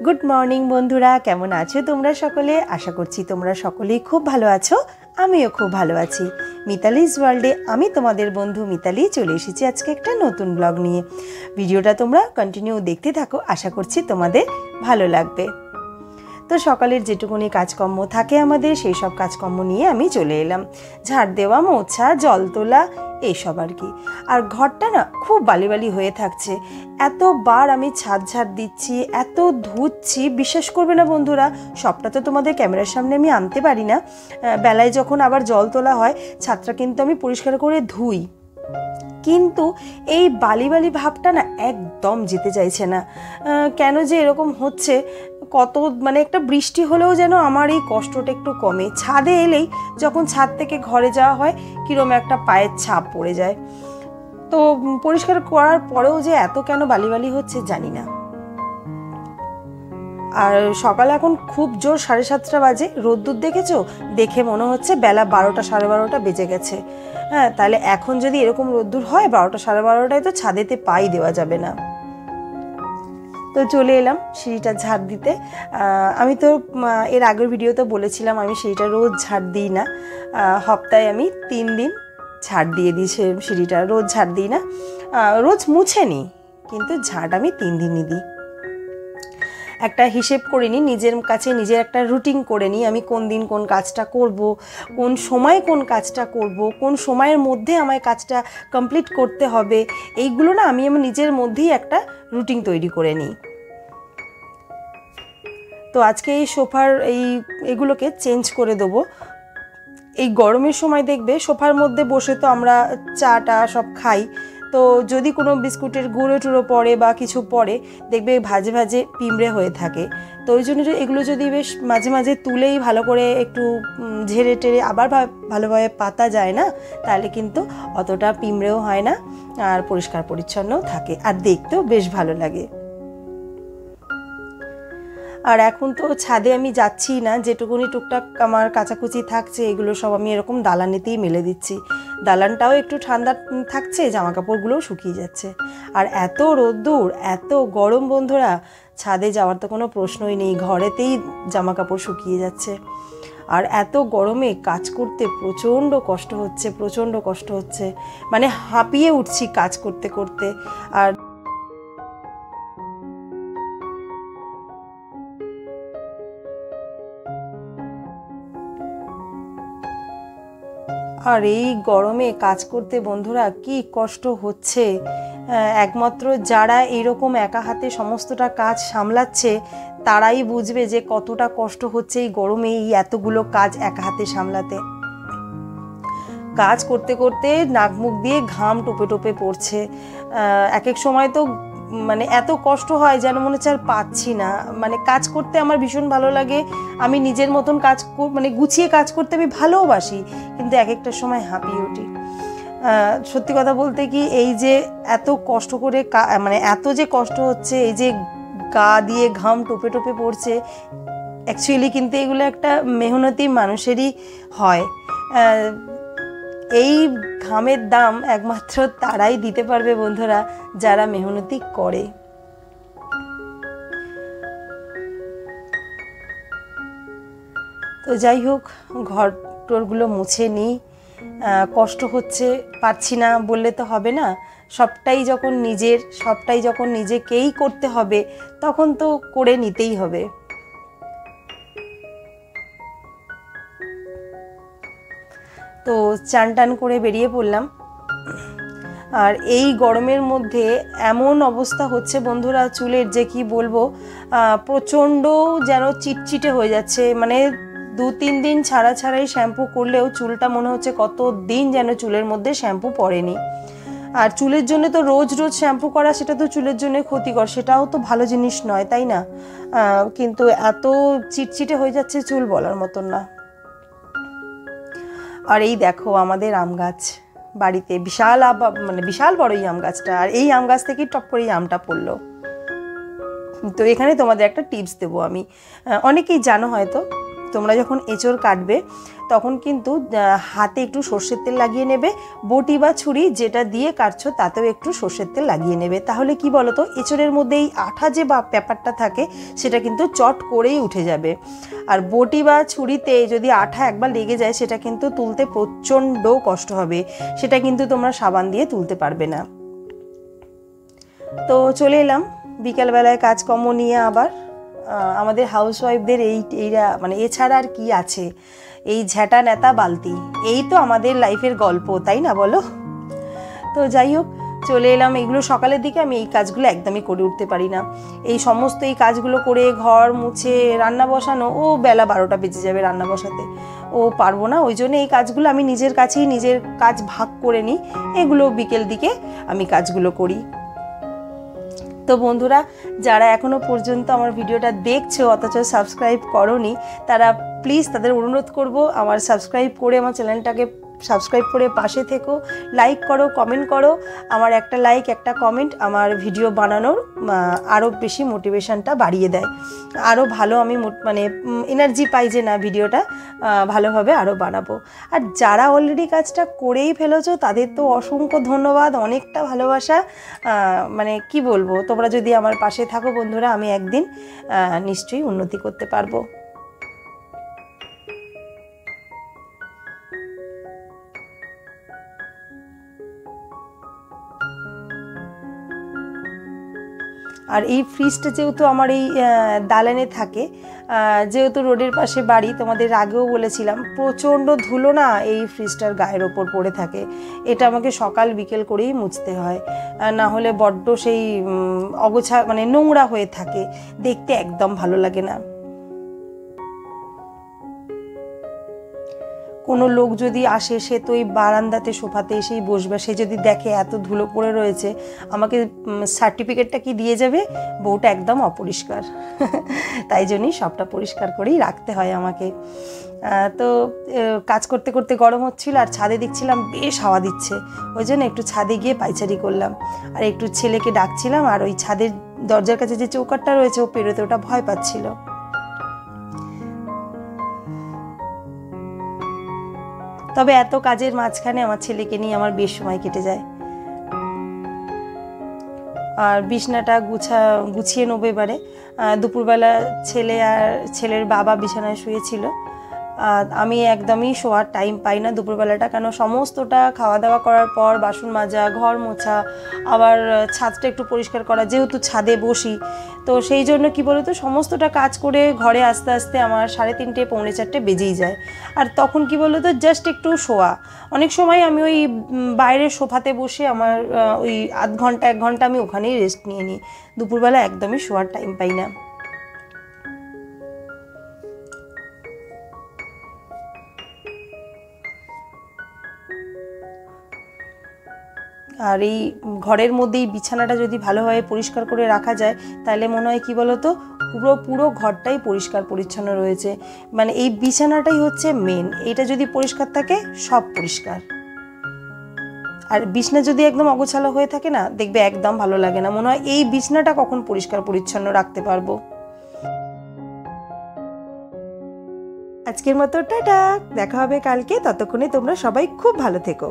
Good morning বন্ধুরা, কেমন আছো তোমরা সকলে? আশা করছি তোমরা সকলেই খুব ভালো আছো। আমিও খুব ভালো আছি। মিতালিজ ওয়ার্ল্ডে আমি তোমাদের বন্ধু মিতালি চলে এসেছি আজকে একটা নতুন ব্লগ নিয়ে। ভিডিওটা তোমরা কন্টিনিউ দেখতে থাকো, আশা করছি তোমাদের ভালো লাগবে। তো সকালের যেটুকুনি কাজকর্ম থাকে আমাদের, সেই সব কাজকর্ম নিয়ে আমি চলে এলাম। ঝাড় দেওয়া, মোছা, জল তোলা, এইসব আর কি। আর ঘরটা না খুব বালি হয়ে থাকছে। এতবার আমি ছাদ ঝাড় দিচ্ছি, এত ধুচ্ছি, বিশ্বাস করবে না বন্ধুরা, সবটা তো তোমাদের ক্যামেরার সামনে আমি আনতে পারি না। বেলায় যখন আবার জল তোলা হয়, ছাদটা কিন্তু আমি পরিষ্কার করে ধুই, কিন্তু এই বালি ভাবটা না একদম যেতে চাইছে না। কেন যে এরকম হচ্ছে, কত মানে একটা বৃষ্টি হলেও যেন আমার এই কষ্টটা একটু কমে। ছাদে এলেই যখন ছাদ থেকে ঘরে যাওয়া হয়, কীরকম একটা পায়ের ছাপ পড়ে যায়। তো পরিষ্কার করার পরেও যে এত কেন বালি হচ্ছে জানি না। আর সকালে এখন খুব জোর 7:30 বাজে। রোদ্দুর দেখেছো? দেখে মনে হচ্ছে বেলা 12টা 12:30 বেজে গেছে। হ্যাঁ, তাহলে এখন যদি এরকম রোদ্দুর হয় 12টা 12:30টায় তো ছাদেতে পাই দেওয়া যাবে না। তো চলে এলাম সিঁড়িটা ঝাড় দিতে। আমি তো এর আগের ভিডিওতে বলেছিলাম আমি সিঁড়িটা রোজ ঝাড় দিই না। সপ্তাহে আমি 3 দিন ঝাড় দিয়ে দিই সিঁড়িটা, রোজ ঝাড় দিই না। রোজ মুছে নিই, কিন্তু ঝাড় আমি 3 দিনই দিই। একটা হিসেব করে নিই, নিজের কাছে নিজের একটা রুটিন করে নিই, আমি কোন দিন কোন কাজটা করব, কোন সময় কোন কাজটা করব, কোন সময়ের মধ্যে আমায় কাজটা কমপ্লিট করতে হবে। এইগুলো না আমি আমার নিজের মধ্যেই একটা রুটিন তৈরি করে নিই। তো আজকে এই সোফার এগুলোকে চেঞ্জ করে দেবো। এই গরমের সময় দেখবে সোফার মধ্যে বসে তো আমরা চাটা সব খাই, তো যদি কোনো বিস্কুটের গুঁড়ো টুড়ো পড়ে বা কিছু পড়ে, দেখবে ভাজে পিঁমড়ে হয়ে থাকে। তো ওই জন্য এগুলো যদি বেশ মাঝে তুলেই ভালো করে একটু ঝেড়ে টেড়ে আবার ভালোভাবে পাতা যায় না, তাহলে কিন্তু অতটা পিঁমড়েও হয় না, আর পরিষ্কার পরিচ্ছন্নও থাকে, আর দেখতেও বেশ ভালো লাগে। আর এখন তো ছাদে আমি যাচ্ছি না, যেটুকুনি টুকটাক আমার কাচাকুচি থাকছে এগুলো সব আমি এরকম দালানেতেই মেলে দিচ্ছি। দালানটাও একটু ঠান্ডা থাকছে, জামা কাপড়গুলোও শুকিয়ে যাচ্ছে। আর এত রোদ্দুর, এত গরম বন্ধুরা, ছাদে যাওয়ার তো কোনো প্রশ্নই নেই, ঘরেতেই জামা কাপড় শুকিয়ে যাচ্ছে। আর এত গরমে কাজ করতে প্রচণ্ড কষ্ট হচ্ছে, মানে হাঁপিয়ে উঠছি কাজ করতে করতে। আর এই গরমে কাজ করতে বন্ধুরা কি কষ্ট হচ্ছে, একমাত্র যারা এইরকম একা হাতে সমস্তটা কাজ সামলাচ্ছে তারাই বুঝবে যে কতটা কষ্ট হচ্ছে এই গরমে এই এতগুলো কাজ একা হাতে সামলাতে। কাজ করতে করতে নাক মুখ দিয়ে ঘাম টোপে পড়ছে। এক সময় তো মানে এত কষ্ট হয় যেন মনে হচ্ছে আর পাচ্ছি না। মানে কাজ করতে আমার ভীষণ ভালো লাগে, আমি নিজের মতন কাজ মানে গুছিয়ে কাজ করতে আমি ভালোবাসি, কিন্তু একটা সময় হাঁপিয়ে উঠি। সত্যি কথা বলতে কি, এই যে এত কষ্ট করে মানে এত যে কষ্ট হচ্ছে, এই যে গা দিয়ে ঘাম টোপে পড়ছে, অ্যাকচুয়ালি কিন্তু এগুলো একটা মেহনতি মানুষেরই হয়। এই ঘামের দাম একমাত্র তারাই দিতে পারবে বন্ধুরা, যারা মেহনতি করে। তো যাই হোক, ঘর টোরগুলো মুছে নিই। কষ্ট হচ্ছে, পারছি না বললে তো হবে না। সবটাই যখন নিজেকেই করতে হবে, তখন তো করে নিতেই হবে। তো চান টান করে বেরিয়ে পড়লাম। আর এই গরমের মধ্যে এমন অবস্থা হচ্ছে বন্ধুরা চুলের, যে কি বলবো, প্রচণ্ড যেন চিটচিটে হয়ে যাচ্ছে। মানে 2-3 দিন ছাড়াই শ্যাম্পু করলেও চুলটা মনে হচ্ছে কত দিন যেন চুলের মধ্যে শ্যাম্পু পড়েনি। আর চুলের জন্য তো রোজ শ্যাম্পু করা, সেটা তো চুলের জন্য ক্ষতিকর, সেটাও তো ভালো জিনিস নয়, তাই না? কিন্তু এত চিটচিটে হয়ে যাচ্ছে চুল বলার মতন না। আর এই দেখো আমাদের আম গাছ বাড়িতে, বিশাল বড় এই আম গাছটা, আর এই আম গাছ থেকেই টপ করে এই আমটা পড়লো। তো এখানে তোমাদের একটা টিপস দেবো আমি, অনেকেই জানো হয়তো, তোমরা যখন এঁচড় কাটবে তখন কিন্তু হাতে একটু সর্ষের তেল লাগিয়ে নেবে, বটি বা ছুরি যেটা দিয়ে কাটছো তাতেও একটু সর্ষের তেল লাগিয়ে নেবে। তাহলে কি বলো তো, এঁচড়ের মধ্যে এই আঠা যে ব্যাপারটা থাকে সেটা কিন্তু চট করেই উঠে যাবে। আর বটি বা ছুরিতে যদি আঠা একবার লেগে যায় সেটা কিন্তু তুলতে প্রচণ্ড কষ্ট হবে, সেটা কিন্তু তোমরা সাবান দিয়ে তুলতে পারবে না। তো চলে এলাম বিকালবেলায় কাজকর্ম নিয়ে আবার। আমাদের হাউসওয়াইফদের এইরা মানে এছাড়া আর কি আছে, এই ঝ্যাঁটা ন্যাতা বালতি, এই তো আমাদের লাইফের গল্প, তাই না বলো? তো যাই হোক, চলে এলাম। এগুলো সকালের দিকে আমি এই কাজগুলো একদমই করে উঠতে পারি না। এই সমস্ত এই কাজগুলো করে ঘর মুছে রান্না বসানো, ও বেলা 12টা বেজে যাবে রান্না বসাতে, ও পারবো না। ওই জন্য এই কাজগুলো আমি নিজের কাছেই নিজের কাজ ভাগ করে নিই, এগুলো বিকেল দিকে আমি কাজগুলো করি। তো বন্ধুরা, যারা এখনও পর্যন্ত আমার ভিডিওটা দেখছো অথচ সাবস্ক্রাইব করোনি, তারা প্লিজ তাদের অনুরোধ করব আমার সাবস্ক্রাইব করে আমার চ্যানেলটাকে সাবস্ক্রাইব করে পাশে থেকো, লাইক করো, কমেন্ট করো। আমার একটা লাইক একটা কমেন্ট আমার ভিডিও বানানোর আরও বেশি মোটিভেশনটা বাড়িয়ে দেয়, আরও ভালো আমি মানে এনার্জি পাই যে না ভিডিওটা ভালোভাবে আরও বানাবো। আর যারা অলরেডি কাজটা করেই ফেলেছো তাদের তো অসংখ্য ধন্যবাদ, অনেকটা ভালোবাসা। মানে কি বলবো, তোমরা যদি আমার পাশে থাকো বন্ধুরা, আমি একদিন নিশ্চয়ই উন্নতি করতে পারবো। আর এই ফ্রিজটা যেহেতু আমার এই দালানে থাকে, যেহেতু রোডের পাশে বাড়ি, তোমাদের আগেও বলেছিলাম প্রচণ্ড ধুলো না এই ফ্রিজটার গায়ের ওপর পড়ে থাকে। এটা আমাকে সকাল বিকেল করেই মুছতে হয়, না হলে বড্ড সেই অগোছা মানে নোংরা হয়ে থাকে, দেখতে একদম ভালো লাগে না। কোনো লোক যদি আসে, সে তো এই বারান্দাতে সোফাতে এসেই বসবে, সে যদি দেখে এত ধুলো পড়ে রয়েছে, আমাকে সার্টিফিকেটটা কি দিয়ে যাবে, বউটা একদম অপরিষ্কার। তাই জন্যই সবটা পরিষ্কার করেই রাখতে হয় আমাকে। তো কাজ করতে করতে গরম হচ্ছিল, আর ছাদে দেখছিলাম বেশ হাওয়া দিচ্ছে, ওই জন্য একটু ছাদে গিয়ে পায়চারি করলাম, আর একটু ছেলেকে ডাকছিলাম। আর ওই ছাদের দরজার কাছে যে চৌকাঠটা রয়েছে, ও পেরোতে ওটা ভয় পাচ্ছিল। তবে এত কাজের মাঝখানে আমার ছেলেকে নিয়ে আমার বেশ সময় কেটে যায়। আর বিছনাটা গুছিয়ে নেবো এবারে। দুপুরবেলা ছেলে আর ছেলের বাবা বিছানায় শুয়েছিল, আমি একদমই শোয়ার টাইম পাই না দুপুরবেলাটা, কেন সমস্তটা খাওয়া দাওয়া করার পর বাসন মাজা, ঘর মোছা, আবার ছাদটা একটু পরিষ্কার করা, যেহেতু ছাদে বসি, তো সেই জন্য কি বলতো সমস্তটা কাজ করে ঘরে আসতে আসতে আমার 3:30 পৌনে 4টে বেজেই যায়। আর তখন কি বলতো জাস্ট একটু শোয়া, অনেক সময় আমি ওই বাইরের সোফাতে বসে আমার ওই আধ ঘন্টা 1 ঘন্টা আমি ওখানেই রেস্ট নিয়ে নিই, দুপুরবেলা একদমই শোয়ার টাইম পাই না। আর এই ঘরের মধ্যে এই বিছানাটা যদি ভালোভাবে পরিষ্কার করে রাখা যায়, তাহলে মনে হয় কি বলতো পুরো ঘরটাই পরিষ্কার পরিচ্ছন্ন রয়েছে। মানে এই বিছানাটাই হচ্ছে মেন, এটা যদি পরিষ্কার থাকে সব পরিষ্কার। আর বিছনা যদি একদম অগোছালো হয়ে থাকে না, দেখবে একদম ভালো লাগে না, মনে হয় এই বিছনাটা কখন পরিষ্কার পরিচ্ছন্ন রাখতে পারবো। আজকের মতো টাটা, দেখা হবে কালকে, ততক্ষণে তোমরা সবাই খুব ভালো থেকো।